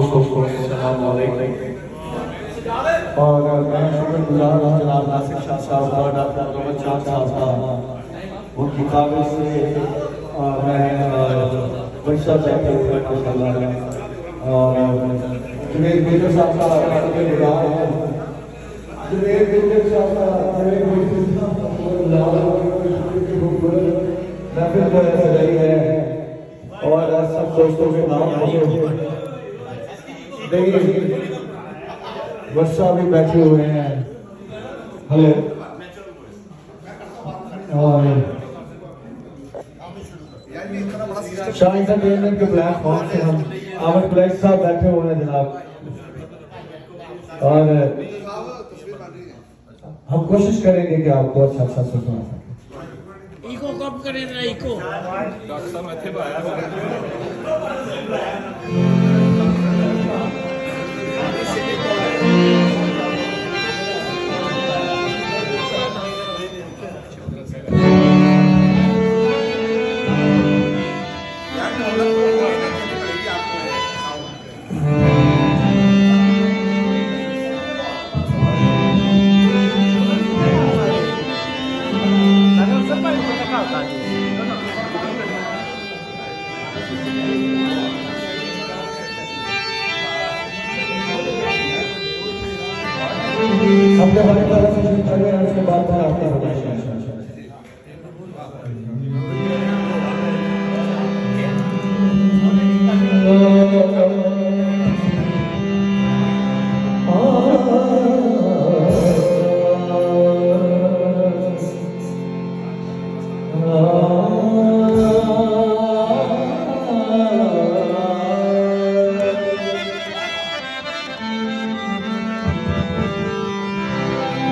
दोस्तों को अस्सलाम वालेकुम। और मैं शुक्रगुजार हूँ जनाब नासिर शाह साहब और डॉक्टर मोहम्मद शाह साहब का उन मुकाबले से मैं बच्चा बैठे हुए माशाल्लाह और जुनेद बेटर साहब का शुक्रगुजार हूँ। जुनेद बेटर साहब का सजाई है और सब दोस्तों के नाम वर्षा भी बैठे हुए हैं। हेलो और शाह एंटरटेनमेंट के प्लेटफॉर्म से हम आमिर ब्लैक साहब बैठे हुए हैं जनाब और हम कोशिश करेंगे कि आपको अच्छा अच्छा सुना सकें। इको कब करेगा इको डॉक्टर साहब मथे अपने बारे में चले उसके बाद फिर आपका होगा।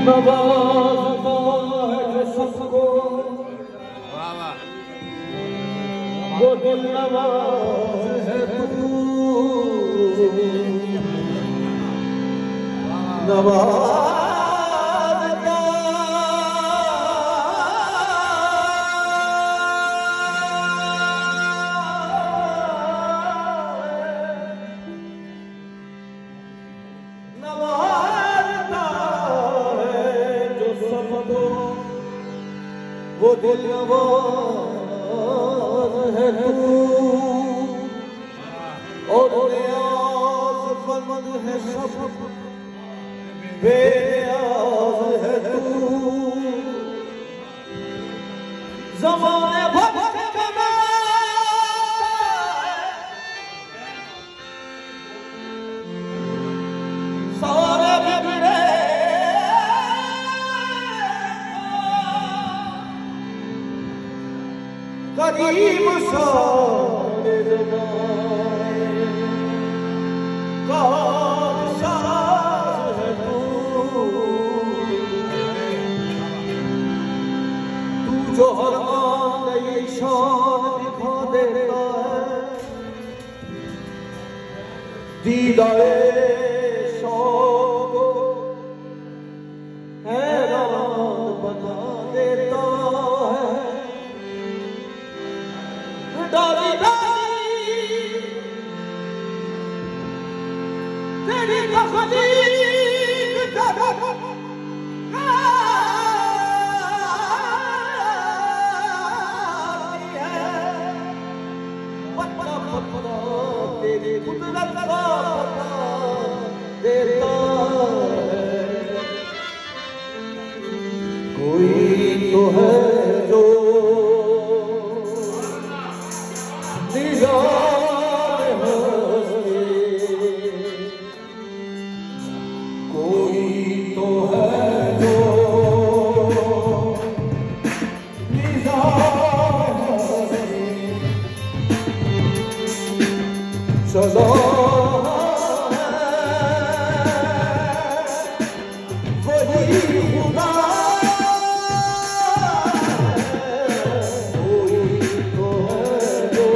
नवाज़ता है सबको वो दिल नवाज़ है तू नवाज़ता वो दिल नवाज़ है तू और नियाज़मंद है सब बेनियाज़ है तू ज़माने भर के बना सारे बिगड़े करीब सारे ज़माने कारसाज़ है तू जो हर आन नई शान दिखा देता है दीदारे शौक़ हैरान बना देता है। डाली डाली तेरी तकलीफ पत्ता पत्ता तेरी कुदरत का देता है। कोई तो है जो कोई तो है जो चलो वही खुदा कोई तो है जो